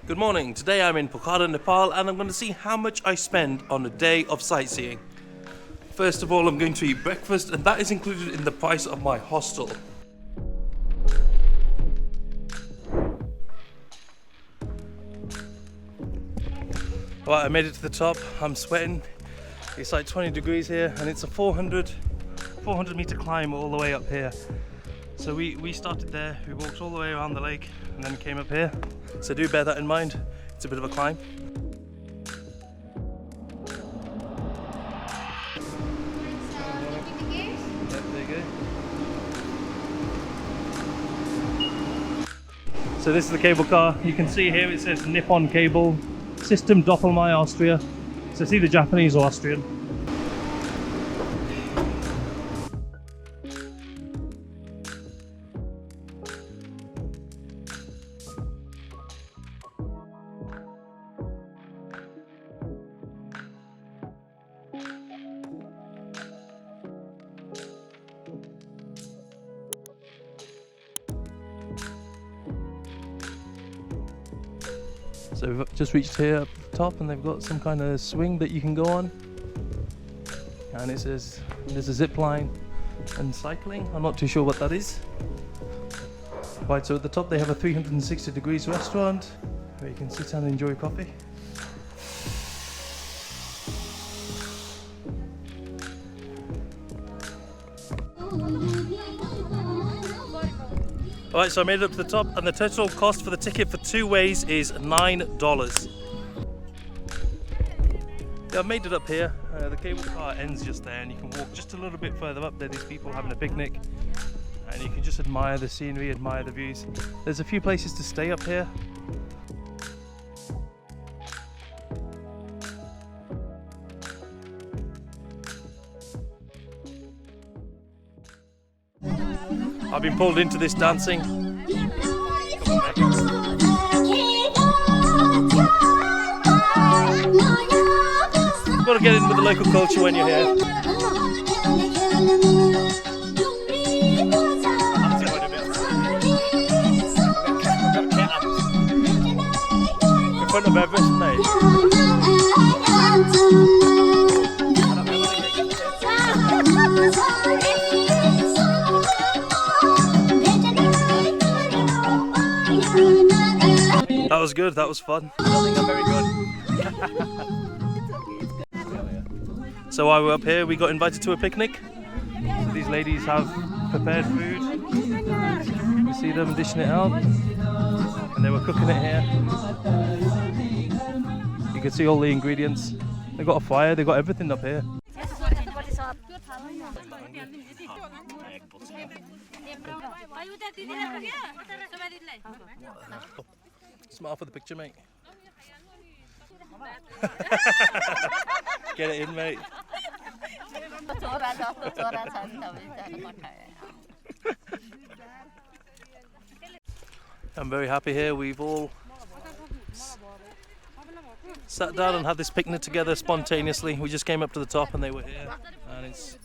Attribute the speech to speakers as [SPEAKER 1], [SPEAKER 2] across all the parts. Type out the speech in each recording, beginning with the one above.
[SPEAKER 1] Good morning, today I'm in Pokhara, Nepal, and I'm going to see how much I spend on a day of sightseeing. First of all, I'm going to eat breakfast, and that is included in the price of my hostel. Right, I made it to the top. I'm sweating. It's like 20 degrees here, and it's a 400 meter climb all the way up here. So we started there, we walked all the way around the lake, and then came up here. So do bear that in mind. It's a bit of a climb. So this is the cable car. You can see here it says Nepal Cable, System Doppelmayr Austria. So it's either Japanese or Austrian. So we've just reached here up the top, and they've got some kind of swing that you can go on, and it says there's a zip line and cycling. I'm not too sure what that is. Right, so at the top they have a 360 degrees restaurant where you can sit down and enjoy coffee. Alright, so I made it up to the top, and the total cost for the ticket for 2 ways is $9. Yeah, I've made it up here. The cable car ends just there, and you can walk just a little bit further up. There are these people having a picnic, and you can just admire the scenery, admire the views. There's a few places to stay up here. I've been pulled into this dancing. You've got to get in with the local culture when you're here. In front of Everest, mate. That was good, that was fun. I don't think I'm very good. So while we're up here, we got invited to a picnic. So these ladies have prepared food. You see them dishing it out. And they were cooking it here. You can see all the ingredients. They've got a fire, they've got everything up here. Smile for the picture, mate. Get it in, mate. I'm very happy here. We've all sat down and had this picnic together spontaneously. We just came up to the top and they were here, and it's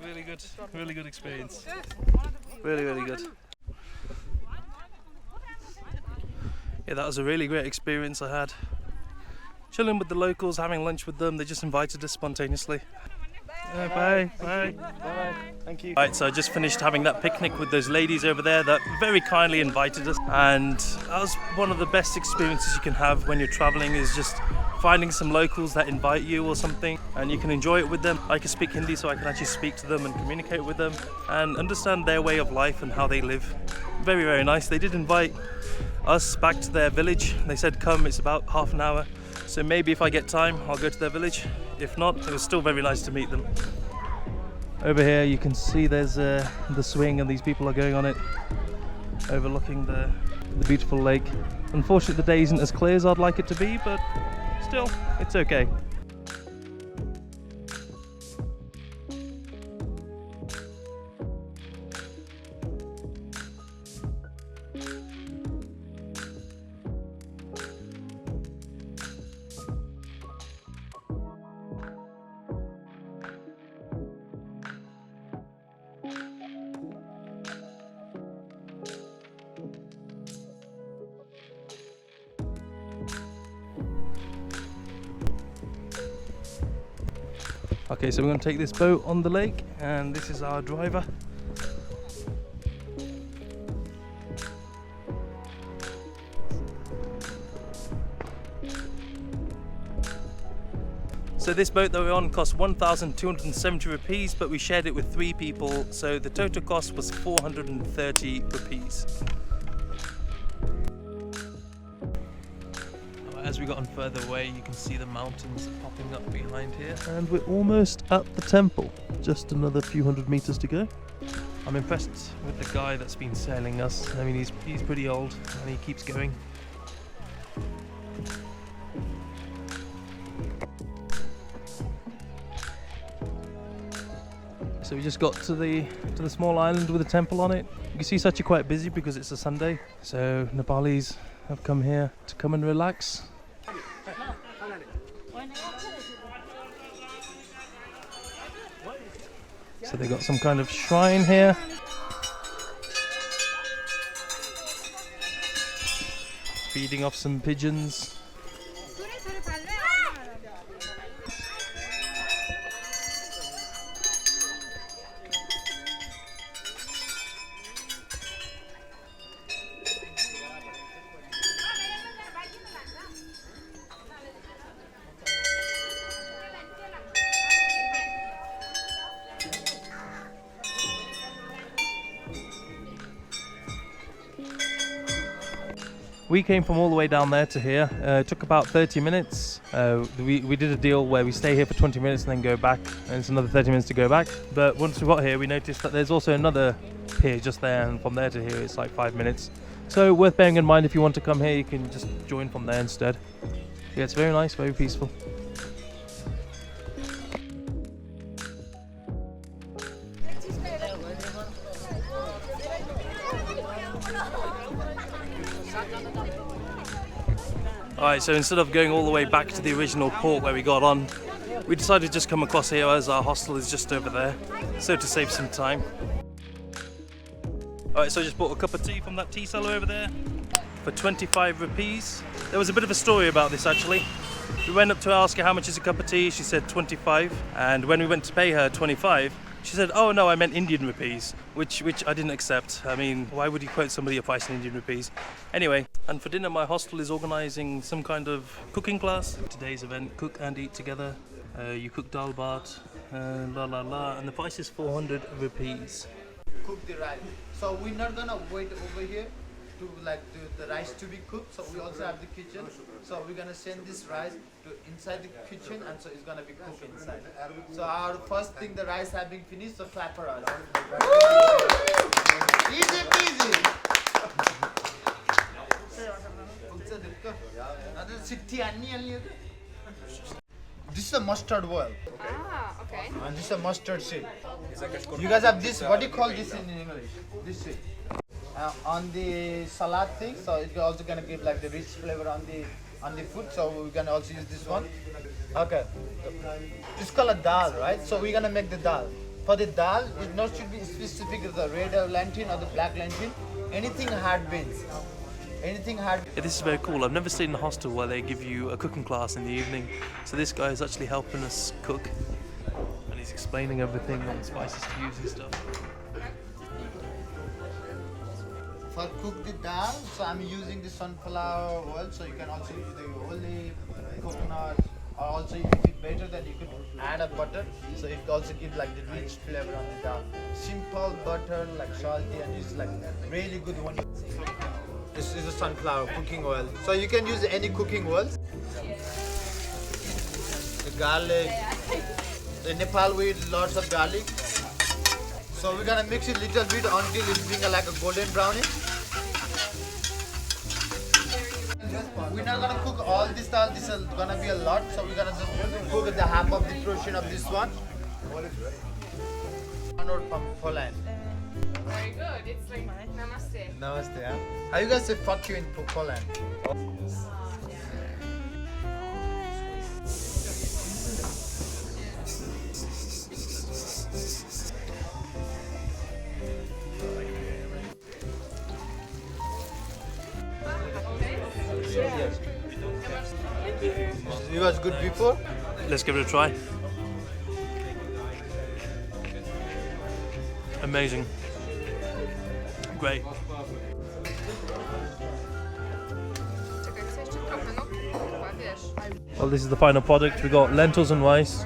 [SPEAKER 1] really good experience. Really good. Yeah, that was a really great experience I had. Chilling with the locals, having lunch with them. They just invited us spontaneously. Bye. Thank you. Right, so I just finished having that picnic with those ladies over there that very kindly invited us, and that was one of the best experiences you can have when you're traveling, is just finding some locals that invite you or something, and you can enjoy it with them. I can speak Hindi, so I can actually speak to them and communicate with them and understand their way of life and how they live. Very nice. They did invite us back to their village. They said come, it's about half an hour. So maybe if I get time, I'll go to their village. If not, it was still very nice to meet them. Over here you can see there's the swing, and these people are going on it, overlooking the beautiful lake. Unfortunately the day isn't as clear as I'd like it to be, but still, it's okay. Okay, so we're going to take this boat on the lake, and this is our driver. So this boat that we're on cost 1,270 rupees, but we shared it with 3 people, so the total cost was 430 rupees. As we got on further away, you can see the mountains popping up behind here. And we're almost at the temple, just another few hundred meters to go. I'm impressed with the guy that's been sailing us. I mean, he's pretty old and he keeps going. So we just got to the small island with a temple on it. You can see it's actually quite busy because it's a Sunday. So Nepalis have come here to come and relax. So they got some kind of shrine here. Feeding off some pigeons. We came from all the way down there to here. It took about 30 minutes. We did a deal where we stay here for 20 minutes and then go back, and it's another 30 minutes to go back. But once we got here, we noticed that there's also another pier just there, and from there to here it's like 5 minutes. So worth bearing in mind, if you want to come here, you can just join from there instead. Yeah, it's very nice, very peaceful. Alright, so instead of going all the way back to the original port where we got on, we decided to just come across here as our hostel is just over there, so to save some time. Alright, so I just bought a cup of tea from that tea seller over there for 25 rupees. There was a bit of a story about this actually. We went up to ask her how much is a cup of tea, she said 25, and when we went to pay her 25, she said, oh no, I meant Indian rupees, which I didn't accept. I mean, why would you quote somebody a price in Indian rupees? Anyway, and for dinner my hostel is organising some kind of cooking class. Today's event, cook and eat together. You cook dal bhat, la la la, and the price is 400 rupees.
[SPEAKER 2] Cook the rice. So we're not gonna wait over here to the rice to be cooked. So we also have the kitchen. So we're gonna send this rice to inside the kitchen, and so it's gonna be cooked inside. So our first thing, the rice have been finished. So clap for us. Easy peasy. This is a mustard oil.
[SPEAKER 3] Ah, okay.
[SPEAKER 2] And this is a mustard seed. You guys have this, what do you call this in English? This seed. On the salad thing, so it's also gonna give like the rich flavor on the food. So we're gonna also use this one. Okay. It's called a dal, right? So we're gonna make the dal. For the dal, it not should be specific as the red lentil or the black lentil. Anything hard beans. Anything hard.
[SPEAKER 1] Yeah, this is very cool. I've never stayed in a hostel where they give you a cooking class in the evening. So this guy is actually helping us cook, and he's explaining everything, what spices to use and stuff.
[SPEAKER 2] For cook the dal, so I'm using the sunflower oil. So you can also use the olive, coconut, or also if it's better then you could add a butter. So it also gives like the rich flavor on the dal. Simple butter, like salty, and it's like really good one. This is a sunflower cooking oil. So you can use any cooking oil. The garlic. In Nepal we eat lots of garlic. So we're gonna mix it a little bit until it's being like a golden brownie. We're not gonna cook all this dal. This is gonna be a lot. So we're gonna just cook the half of the portion of this one. From Poland.
[SPEAKER 3] Very good. It's like namaste.
[SPEAKER 2] Namaste, huh? How you guys say fuck you in Poland? You guys good before?
[SPEAKER 1] Let's give it a try. Amazing. Great.
[SPEAKER 3] Czekaj, chcę jeszcze trochę, no kurwa, wiesz.
[SPEAKER 1] Well, this is the final product. We got lentils and rice.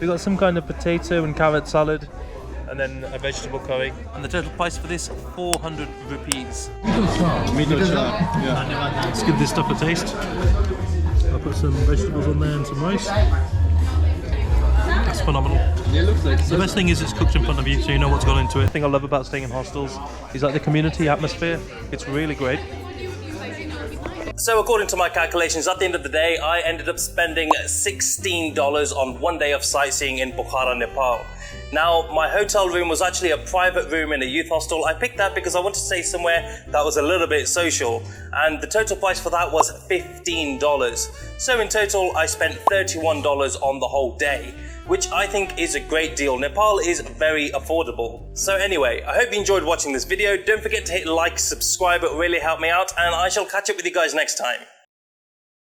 [SPEAKER 1] We got some kind of potato and carrot salad, and then a vegetable curry. And the total price for this, 400 rupees. Yeah. Let's give this stuff a taste. I'll put some vegetables on there and some rice. That's phenomenal.
[SPEAKER 4] It looks like
[SPEAKER 1] The best thing is it's cooked in front of you, so you know what's gone into it. The thing I love about staying in hostels is like the community atmosphere. It's really great. So according to my calculations, at the end of the day, I ended up spending $16 on 1 day of sightseeing in Pokhara, Nepal. Now, my hotel room was actually a private room in a youth hostel. I picked that because I wanted to stay somewhere that was a little bit social, and the total price for that was $15. So in total, I spent $31 on the whole day, which I think is a great deal. Nepal is very affordable. So anyway, I hope you enjoyed watching this video. Don't forget to hit like, subscribe, it will really help me out, and I shall catch up with you guys next time.